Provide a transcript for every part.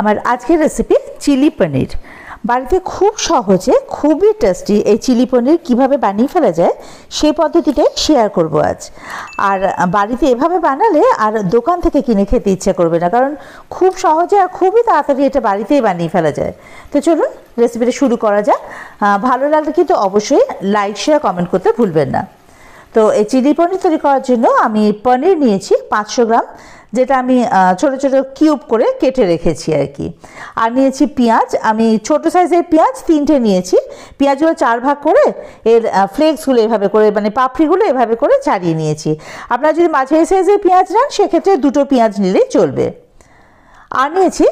আমার আজকের recipe chilli পনির। বাড়িতে খুব সহজে খুবই টেস্টি এই চিলি পনির কীভাবে বানিয়ে ফেলা যায় সেই পদ্ধতিটাই শেয়ার করব আজ। আর বাড়িতে এভাবে বানালে আর দোকান থেকে কিনে খেতে ইচ্ছা করবে না, কারণ খুব সহজে আর খুবই তাড়াতাড়ি এটা বাড়িতেই বানিয়ে ফেলা যায়। তো চলুন রেসিপিটা শুরু করা যাক। ভালো লাগলে কিন্তু অবশ্যই লাইক শেয়ার কমেন্ট করতে ভুলবেন না। তো এই চিলি পনির তৈরি করার জন্য আমি পনির নিয়েছি 500 গ্রাম, যেটা আমি ছোট ছোট কিউব করে কেটে রেখেছি আর কি। আর নিয়েছি পেঁয়াজ, আমি ছোট সাইজের পেঁয়াজ 3টে নিয়েছি। পেঁয়াজগুলো 4 ভাগ করে এর ফ্লেক্সগুলো এভাবে করে মানে পাপড়িগুলো এভাবে করে ছাড়িয়ে নিয়েছি। আপনারা যদি মাঝারি সাইজের পেঁয়াজ নেন সেক্ষেত্রে 2টো পেঁয়াজ নিলেই চলবে। আর নিয়েছি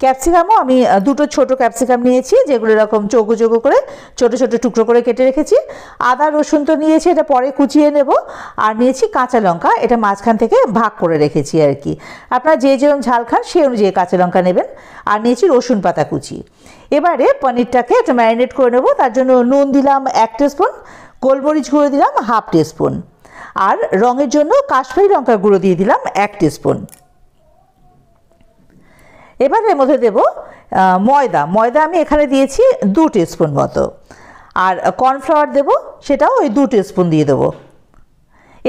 ক্যাপসিকামও আমি 2টো ছোটো ক্যাপসিকাম নিয়েছি, যেগুলো এরকম চৌকো চৌকো করে ছোটো ছোটো টুকরো করে কেটে রেখেছি। আদা রসুন তো নিয়েছি, এটা পরে কুচিয়ে নেব। আর নিয়েছি কাঁচা লঙ্কা, এটা মাঝখান থেকে ভাগ করে রেখেছি আর কি। আপনারা যে যেরকম ঝাল খান সেই অনুযায়ী কাঁচা লঙ্কা নেবেন। আর নিয়েছি রসুন পাতা কুচি। এবারে পনিরটাকে একটু ম্যারিনেট করে নেব। তার জন্য নুন দিলাম 1 টিস্পুন, গোলমরিচ গুঁড়ো দিলাম 1/2 টিস্পুন, আর রঙের জন্য কাশ্মীরি লঙ্কার গুঁড়ো দিয়ে দিলাম 1 টিস্পুন। এবার এর মধ্যে দেব ময়দা আমি এখানে দিয়েছি 2 টিস্পুন মতো। আর কর্নফ্লাওয়ার দেব, সেটাও ওই 2 টিস্পুন দিয়ে দেবো।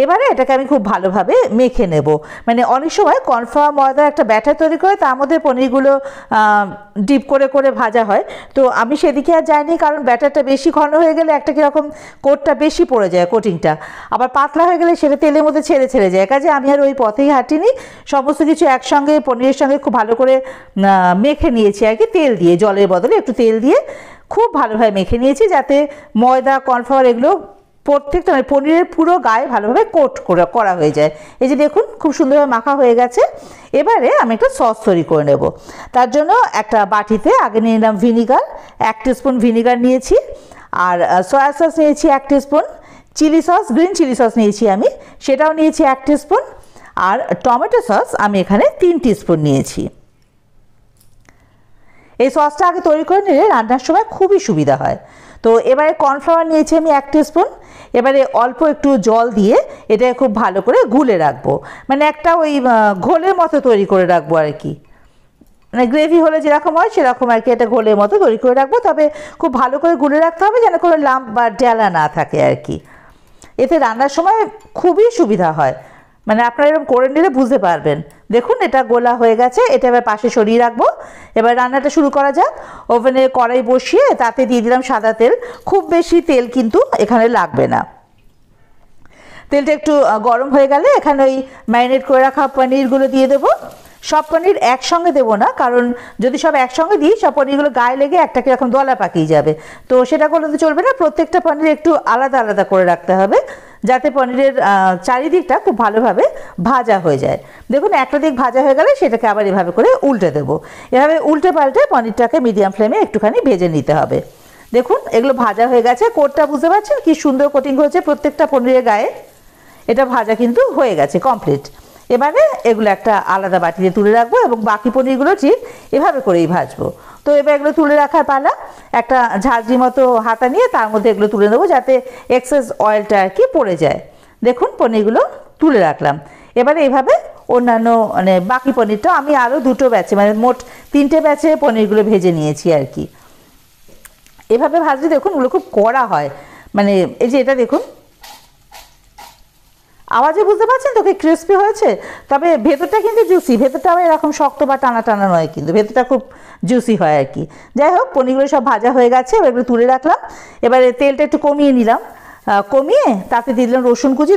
এবারে এটাকে আমি খুব ভালোভাবে মেখে নেব। মানে অনেক সময় কর্নফ্লাওয়ার ময়দার একটা ব্যাটার তৈরি করে তার মধ্যে পনিরগুলো ডিপ করে করে ভাজা হয়। তো আমি সেদিকে আর যাইনি, কারণ ব্যাটারটা বেশি ঘন হয়ে গেলে একটা কীরকম কোটটা বেশি পড়ে যায়, কোটিংটা আবার পাতলা হয়ে গেলে সেটা তেলের মধ্যে ছেড়ে ছেড়ে যায়। কাজে আমি আর ওই পথেই হাঁটিনি, সমস্ত কিছু একসঙ্গে পনিরের সঙ্গে খুব ভালো করে মেখে নিয়েছি আর কি। তেল দিয়ে, জলের বদলে একটু তেল দিয়ে খুব ভালোভাবে মেখে নিয়েছি, যাতে ময়দা কর্নফ্লাওয়ার এগুলো প্রত্যেকটা মানে পনিরের পুরো গায়ে ভালোভাবে কোট করা হয়ে যায়। এই যে দেখুন খুব সুন্দরভাবে মাখা হয়ে গেছে। এবারে আমি একটা সস তৈরি করে নেব। তার জন্য একটা বাটিতে আগে নিয়ে নিলাম ভিনিগার, 1 টিস্পুন ভিনিগার নিয়েছি। আর সয়া সস নিয়েছি 1 teaspoon, chilli sauce green chilli sauce নিয়েছি আমি, সেটাও নিয়েছি 1 টিস্পুন। আর টমেটো সস আমি এখানে 3 টিস্পুন নিয়েছি। এই সসটা আগে তৈরি করে নিলে রান্নার সময় খুবই সুবিধা হয়। তো এবারে কর্নফ্লাওয়ার নিয়েছি আমি 1 টিস্পুন। এবারে অল্প একটু জল দিয়ে এটাকে খুব ভালো করে গুলে রাখবো, মানে একটা ওই ঘোলের মতো তৈরি করে রাখবো আর কি। মানে গ্রেভি হলে যেরকম হয় সেরকম আর কি, এটা ঘোলের মতো তৈরি করে রাখবো। তবে খুব ভালো করে গুলে রাখতে হবে যেন কোনো লাম্প বা ডেলা না থাকে আর কি। এতে রান্নার সময় খুবই সুবিধা হয়, মানে আপনারা এরকম করে নিলে বুঝতে পারবেন। দেখুন এটা গোলা হয়ে গেছে, এটা এবার পাশে সরিয়ে রাখবো। এবার রান্নাটা শুরু করা যাক। ওভেনে কড়াই বসিয়ে তাতে দিয়ে দিলাম সাদা তেল। খুব বেশি তেল কিন্তু এখানে লাগবে না। তেলটা একটু গরম হয়ে গেলে এখানে ওই ম্যারিনেট করে রাখা পনিরগুলো দিয়ে দেবো। সব পনির একসঙ্গে দেবো না, কারণ যদি সব একসঙ্গে দিই সব পনিরগুলো গায়ে লেগে একটা কীরকম দলা পাকিয়ে যাবে। তো সেটা করলে তো চলবে না, প্রত্যেকটা পনির একটু আলাদা আলাদা করে রাখতে হবে, যাতে পনিরের চারিদিকটা খুব ভালোভাবে ভাজা হয়ে যায়। দেখুন একটা দিক ভাজা হয়ে গেলে সেটাকে আবার এভাবে করে উল্টে দেবো। এভাবে উল্টে পাল্টে পনিরটাকে মিডিয়াম ফ্লেমে একটুখানি ভেজে নিতে হবে। দেখুন এগুলো ভাজা হয়ে গেছে, কোটটা বুঝতে পারছেন কি সুন্দর কোটিং হয়েছে প্রত্যেকটা পনিরের গায়ে। এটা ভাজা কিন্তু হয়ে গেছে কমপ্লিট। এবারে এগুলো একটা আলাদা বাটিতে তুলে রাখবো এবং বাকি পনিরগুলো ঠিক এভাবে করেই ভাজবো। তো এবার এগুলো তুলে রাখার পালা। একটা ঝাঁঝরি মতো হাতা নিয়ে তার মধ্যে এগুলো তুলে নেবো, যাতে এক্সেস অয়েলটা আর কি পড়ে যায়। দেখুন পনিরগুলো তুলে রাখলাম। এবারে এইভাবে অন্যান্য মানে বাকি পনিরটা আমি আরও 2টো ব্যাচে মানে মোট 3টে ব্যাচে পনিরগুলো ভেজে নিয়েছি আর কি। এভাবে ভাজলে দেখুন ওগুলো খুব কড়া হয়, মানে এই যে এটা দেখুন আওয়াজে বুঝতে পারছেন তো কি ক্রিস্পি হয়েছে। তবে ভেতরটা কিন্তু জুসি, ভেতরটা আবার এরকম শক্ত বা টানা টানা নয়, কিন্তু ভেতরটা খুব জুসি হয় আর কি। যাই হোক পনিরগুলো সব ভাজা হয়ে গেছে, এবার তুলে রাখলাম। এবারে তেলটা একটু কমিয়ে নিলাম, কমিয়ে তাতে দিলাম রসুন কুচি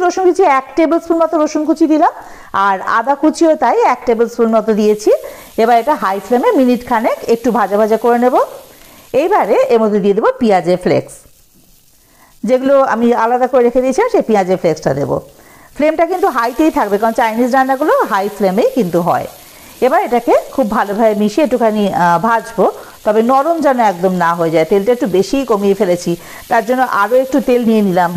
1 টেবিল স্পুন মতো রসুন কুচি দিলাম। আর আদা কুচিও তাই 1 টেবিল স্পুন মতো দিয়েছি। এবার এটা হাই ফ্লেমে মিনিট খানেক একটু ভাজা ভাজা করে নেব। এইবারে এর মধ্যে দিয়ে দেবো পেঁয়াজের ফ্লেক্স, যেগুলো আমি আলাদা করে রেখে দিয়েছিলাম সেই পেঁয়াজের ফ্লেক্সটা দেবো। ফ্লেমটা কিন্তু হাইতেই থাকবে, কারণ চাইনিজ রান্নাগুলো হাই ফ্লেমেই কিন্তু হয়। এবার এটাকে খুব ভালোভাবে মিশিয়ে একটুখানি ভাজবো, তবে নরম যেন একদম না হয়ে যায়। তেলটা একটু বেশিই কমিয়ে ফেলেছি, তার জন্য আরও একটু তেল নিয়ে নিলাম,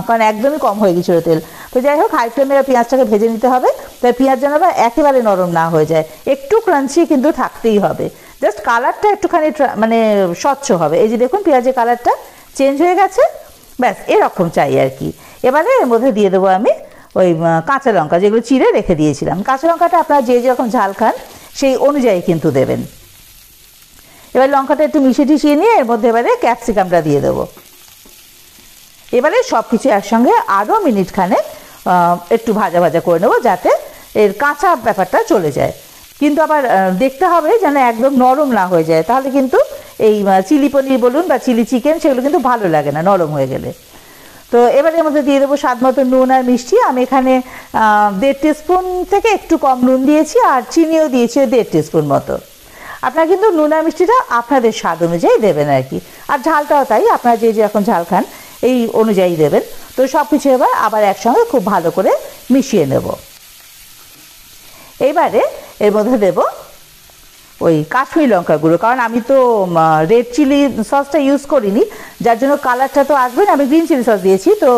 কারণ একদমই কম হয়ে গেছিলো তেল। তো যাই হোক হাই ফ্লেমে পেঁয়াজটাকে ভেজে নিতে হবে, তাই পেঁয়াজ যেন আবার একেবারে নরম না হয়ে যায়, একটু ক্রাঞ্চি কিন্তু থাকতেই হবে। জাস্ট কালারটা একটুখানি মানে স্বচ্ছ হবে। এই যে দেখুন পেঁয়াজের কালারটা চেঞ্জ হয়ে গেছে, ব্যাস এরকম চাই আর কি। এবারে এর মধ্যে দিয়ে দেবো আমি ওই কাঁচা লঙ্কা, যেগুলো চিড়ে রেখে দিয়েছিলাম। কাঁচা লঙ্কাটা আপনারা যে যেরকম ঝাল খান সেই অনুযায়ী কিন্তু দেবেন। এবার লঙ্কাটা একটু মিশিয়ে নিয়ে এর মধ্যে এবারে ক্যাপসিকামটা দিয়ে দেবো। এবারে সব কিছু একসঙ্গে আরও মিনিট খানেক একটু ভাজা ভাজা করে নেবো, যাতে এর কাঁচা ব্যাপারটা চলে যায়। কিন্তু আবার দেখতে হবে যেন একদম নরম না হয়ে যায়, তাহলে কিন্তু এই চিলি পনির বলুন বা চিলি চিকেন সেগুলো কিন্তু ভালো লাগে না নরম হয়ে গেলে। তো এবারে এর মধ্যে দিয়ে দেবো স্বাদ মতো নুন আর মিষ্টি। আমি এখানে 1.5 টিস্পুন থেকে একটু কম নুন দিয়েছি, আর চিনিও দিয়েছি 1.5 টিস্পুন মতো। আপনারা কিন্তু নুন আর মিষ্টিটা আপনাদের স্বাদ অনুযায়ী দেবেন আর কি, আর ঝালটাও তাই, আপনারা যে এখন ঝাল খান এই অনুযায়ী দেবেন। তো সব কিছু এবার আবার একসঙ্গে খুব ভালো করে মিশিয়ে নেব। এইবারে এর মধ্যে দেব ওই কাশ্মীরি লঙ্কার গুঁড়ো, কারণ আমি তো রেড চিলি সসটা ইউজ করিনি, যার জন্য কালারটা তো আসবে না। আমি গ্রিন চিলি সস দিয়েছি, তো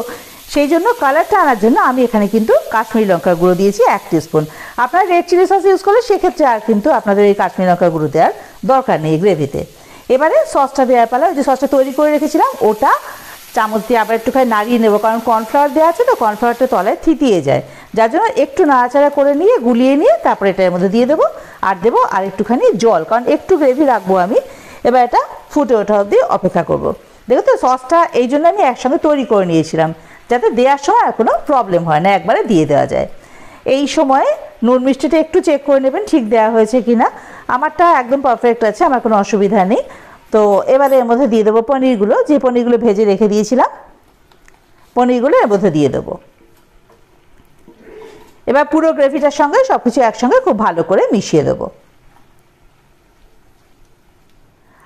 সেই জন্য কালারটা আনার জন্য আমি এখানে কিন্তু কাশ্মীরি লঙ্কার গুঁড়ো দিয়েছি 1 টিস্পুন। আপনারা রেড চিলি সস ইউজ করলে সেক্ষেত্রে আর কিন্তু আপনাদের এই কাশ্মীরি লঙ্কার গুঁড়ো দেওয়ার দরকার নেই গ্রেভিতে। এবারে সসটা দেওয়ার পালা, যে সসটা তৈরি করে রেখেছিলাম ওটা চামচ দিয়ে আবার একটুখানি নাড়িয়ে নেবো, কারণ কর্নফ্লাওয়ার দেওয়া আছে তো, কর্নফ্লাওয়ারটা তলায় থিতিয়ে যায়, যার জন্য একটু নাড়াচাড়া করে নিয়ে গুলিয়ে নিয়ে তারপরে এটার মধ্যে দিয়ে দেবো। আর দেবো আর একটুখানি জল, কারণ একটু গ্রেভি রাখবো আমি। এবার এটা ফুটে ওঠা অবধি অপেক্ষা করব। দেখো তো সসটা এই জন্য আমি একসঙ্গে তৈরি করে নিয়েছিলাম, যাতে দেওয়ার সময় আর কোনো প্রবলেম হয় না, একবারে দিয়ে দেওয়া যায়। এই সময়ে নুন মিষ্টিটা একটু চেক করে নেবেন ঠিক দেওয়া হয়েছে কিনা। আমারটা একদম পারফেক্ট আছে, আমার কোনো অসুবিধা নেই। তো এবারে এর মধ্যে দিয়ে দেবো পনিরগুলো, যে পনিরগুলো ভেজে রেখে দিয়েছিলাম পনিরগুলো এর মধ্যে দিয়ে দেবো। এবার পুরো গ্রেভিটার সঙ্গে সব কিছু একসঙ্গে খুব ভালো করে মিশিয়ে দেবো।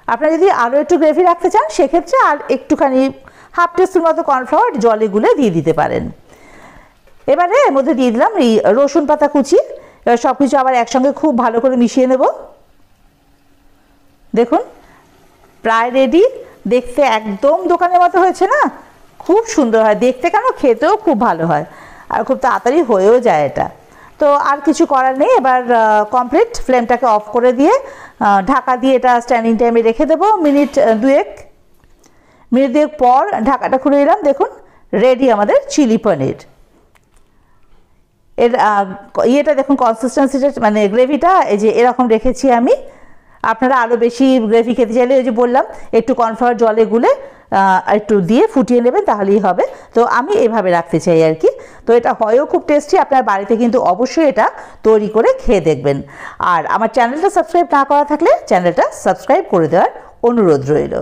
আপনারা যদি আরও একটু গ্রেভি রাখতে চান সেক্ষেত্রে আর একটুখানি 1/2 টিস্পুন মতো কর্নফ্লাওয়ার জলে গুলে দিয়ে দিতে পারেন। এবারে এর মধ্যে দিয়ে দিলাম এই রসুন পাতা কুচি। এবার সব কিছু আবার একসঙ্গে খুব ভালো করে মিশিয়ে নেব। দেখুন প্রায় রেডি, দেখতে একদম দোকানের মতো হয়েছে না, খুব সুন্দর হয় দেখতে, কেন খেতেও খুব ভালো হয়, আর খুব তাড়াতাড়ি হয়েও যায় এটা। তো আর কিছু করার নেই, এবার কমপ্লিট। ফ্লেমটাকে অফ করে দিয়ে ঢাকা দিয়ে এটা স্ট্যান্ডিং টাইমে রেখে দেবো মিনিট দুয়েক পর ঢাকাটা খুলে দিলাম। দেখুন রেডি আমাদের চিলি পনির। এর ইয়েটা দেখুন, কনসিস্টেন্সিটা মানে গ্রেভিটা এই যে এরকম রেখেছি আমি। আপনারা আরও বেশি গ্রেভি খেতে চাইলে ওই যে বললাম একটু কর্নফ্লাওয়ার জলে গুলে একটু দিয়ে ফুটিয়ে নেবেন, তাহলেই হবে। তো আমি এভাবে রাখতে চাই আর কি। তো এটা হয়ও খুব টেস্টি, আপনার বাড়িতে কিন্তু অবশ্যই এটা তৈরি করে খেয়ে দেখবেন। আর আমার চ্যানেলটা সাবস্ক্রাইব না করা থাকলে চ্যানেলটা সাবস্ক্রাইব করে দেওয়ার অনুরোধ রইল।